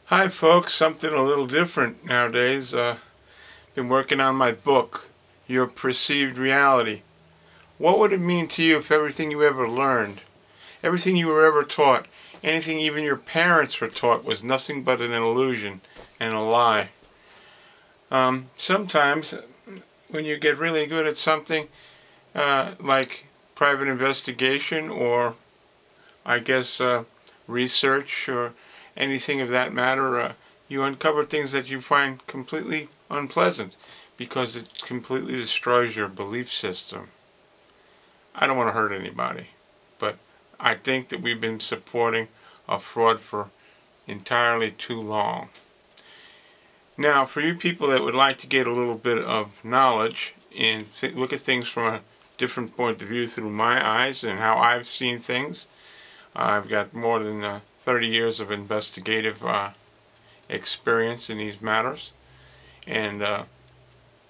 Hi folks, something a little different nowadays. Been working on my book, Your Perceived Reality. What would it mean to you if everything you ever learned, everything you were ever taught, anything even your parents were taught was nothing but an illusion and a lie? Sometimes when you get really good at something, like private investigation or I guess research or anything of that matter, you uncover things that you find completely unpleasant because it completely destroys your belief system. I don't want to hurt anybody, but I think that we've been supporting a fraud for entirely too long. Now, for you people that would like to get a little bit of knowledge and look at things from a different point of view through my eyes and how I've seen things, I've got more than 30 years of investigative experience in these matters, and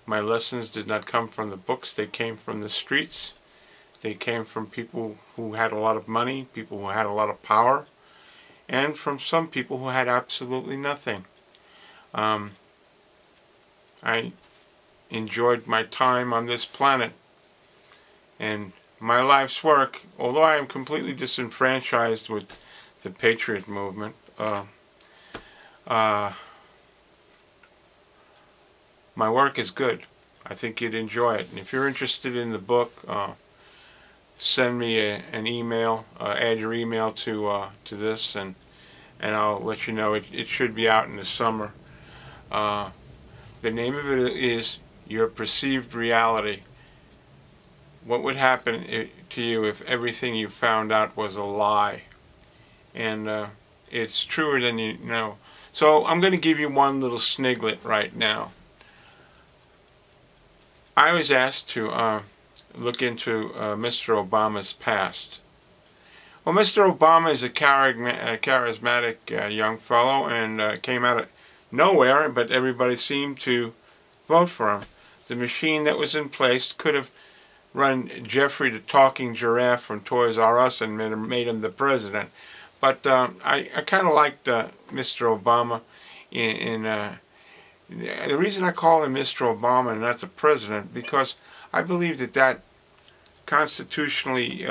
my lessons did not come from the books. They came from the streets. They came from people who had a lot of money, people who had a lot of power, and from some people who had absolutely nothing. I enjoyed my time on this planet, and my life's work, although I am completely disenfranchised with the Patriot movement, my work is good. I think you'd enjoy it. And if you're interested in the book, send me an email, add your email to this, and I'll let you know. It should be out in the summer. The name of it is Your Perceived Reality. What would happen to you if everything you found out was a lie? And it's truer than you know. So I'm going to give you one little sniglet right now. I was asked to look into Mr. Obama's past. Well, Mr. Obama is a charismatic young fellow and came out of nowhere, but everybody seemed to vote for him. The machine that was in place could have run Jeffrey the Talking Giraffe from Toys R Us and made him the president. But I kind of liked Mr. Obama. The reason I call him Mr. Obama and not the president, because I believe that constitutionally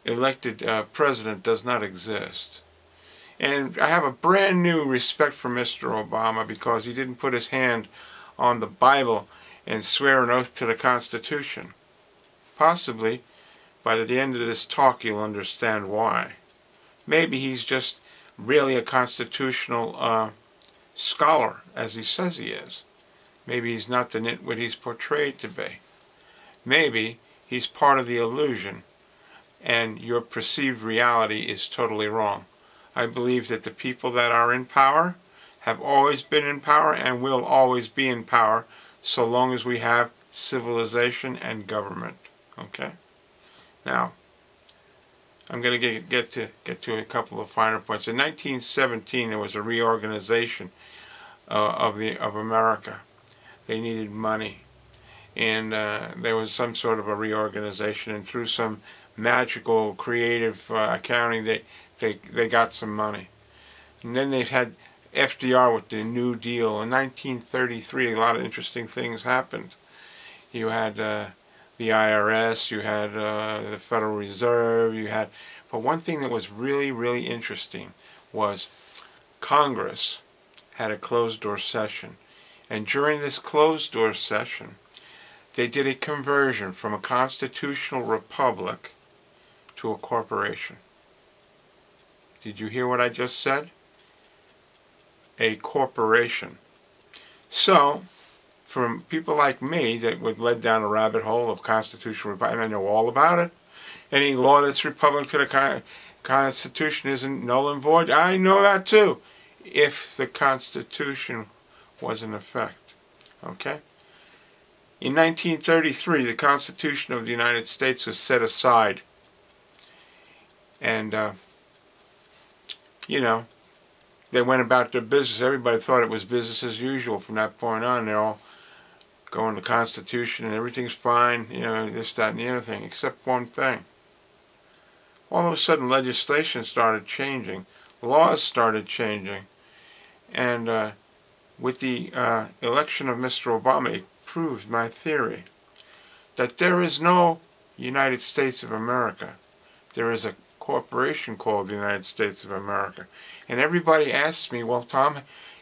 elected president does not exist. And I have a brand new respect for Mr. Obama because he didn't put his hand on the Bible and swear an oath to the Constitution. Possibly, by the end of this talk, you'll understand why. Maybe he's just really a constitutional scholar, as he says he is. Maybe he's not the nitwit he's portrayed to be. Maybe he's part of the illusion, and your perceived reality is totally wrong. I believe that the people that are in power have always been in power and will always be in power so long as we have civilization and government. Okay? Now, I'm going to get to a couple of finer points. In 1917, there was a reorganization of America. They needed money, and there was some sort of a reorganization, and through some magical, creative accounting, they got some money. And then they had FDR with the New Deal. In 1933, a lot of interesting things happened. You had the IRS, you had the Federal Reserve, but one thing that was really, really interesting was Congress had a closed-door session. And during this closed-door session, they did a conversion from a constitutional republic to a corporation. Did you hear what I just said? A corporation. So, from people like me that were led down a rabbit hole of constitutional republic, and I know all about it. Any law that's republic to the Constitution isn't null and void. I know that too, if the Constitution was in effect. Okay? In 1933, the Constitution of the United States was set aside. And, you know, they went about their business. Everybody thought it was business as usual from that point on. They're all going to the Constitution and everything's fine, you know, this, that, and the other thing, except one thing. All of a sudden, legislation started changing. laws started changing. And with the election of Mr. Obama, it proved my theory that there is no United States of America. There is a corporation called the United States of America. And everybody asks me, well, Tom,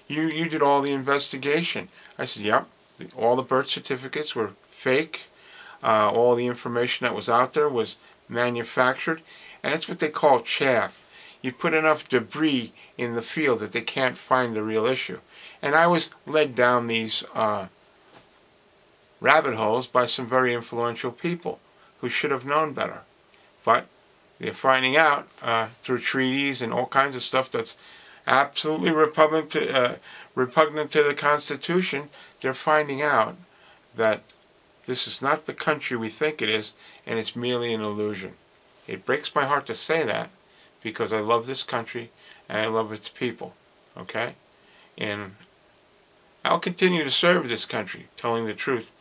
you did all the investigation. I said, yep, all the birth certificates were fake. All the information that was out there was manufactured. And that's what they call chaff. You put enough debris in the field that they can't find the real issue. And I was led down these rabbit holes by some very influential people who should have known better. But they're finding out through treaties and all kinds of stuff that's absolutely repugnant to the Constitution. They're finding out that this is not the country we think it is, and it's merely an illusion. It breaks my heart to say that, because I love this country and I love its people, okay? And I'll continue to serve this country, telling the truth,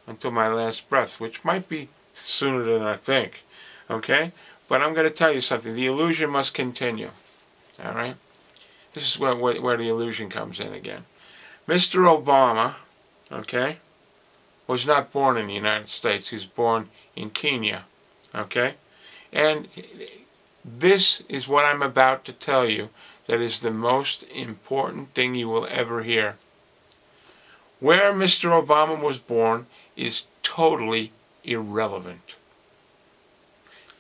until my last breath, which might be sooner than I think, okay? But I'm going to tell you something. The illusion must continue, all right? This is where the illusion comes in again. Mr. Obama, okay, was not born in the United States. He was born in Kenya, okay? And this is what I'm about to tell you that is the most important thing you will ever hear. Where Mr. Obama was born is totally irrelevant.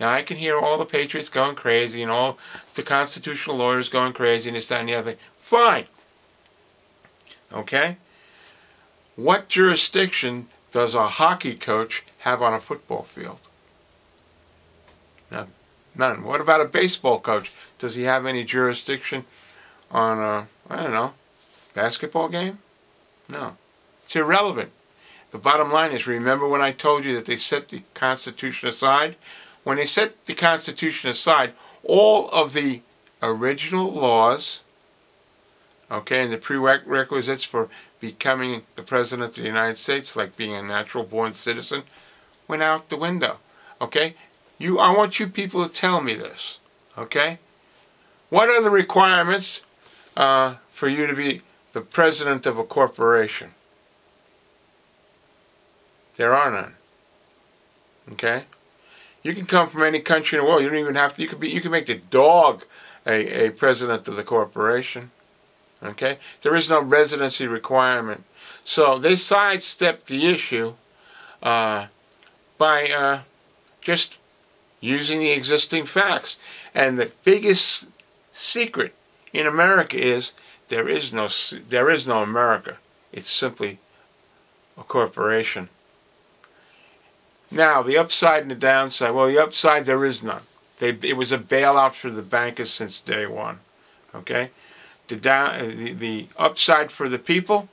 Now, I can hear all the patriots going crazy and all the constitutional lawyers going crazy and this, that, and the other thing. Fine. Okay? What jurisdiction does a hockey coach have on a football field? None. None. What about a baseball coach? Does he have any jurisdiction on a, I don't know, basketball game? No. It's irrelevant. The bottom line is, remember when I told you that they set the Constitution aside? When they set the Constitution aside, all of the original laws, okay, and the prerequisites for becoming the President of the United States, like being a natural-born citizen, went out the window, okay? I want you people to tell me this, okay? What are the requirements for you to be the president of a corporation? There are none, okay? You can come from any country in the world. You don't even have to. You can make the dog a president of the corporation. Okay? There is no residency requirement. So they sidestepped the issue by just using the existing facts. And the biggest secret in America is there is no America. It's simply a corporation. Now, the upside and the downside. Well, the upside, there is none. It was a bailout for the bankers since day one. Okay? The upside for the people,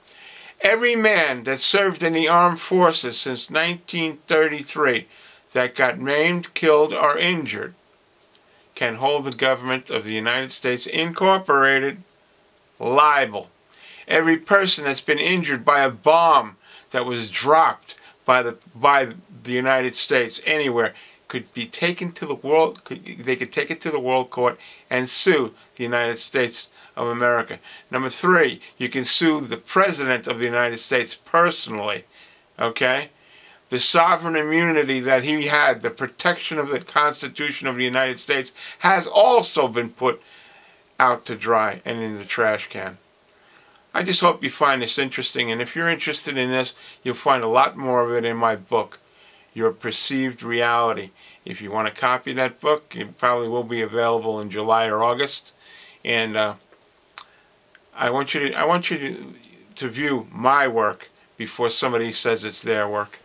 every man that served in the armed forces since 1933 that got maimed, killed, or injured can hold the government of the United States Incorporated liable. Every person that's been injured by a bomb that was dropped by the United States anywhere could be taken to the world. They could take it to the World Court and sue the United States of America. Number 3, you can sue the President of the United States personally. Okay, the sovereign immunity that he had, the protection of the Constitution of the United States, has also been put out to dry and in the trash can. I just hope you find this interesting, and if you're interested in this, you'll find a lot more of it in my book, Your Perceived Reality. If you want a copy of that book, it probably will be available in July or August. And I want you to view my work before somebody says it's their work.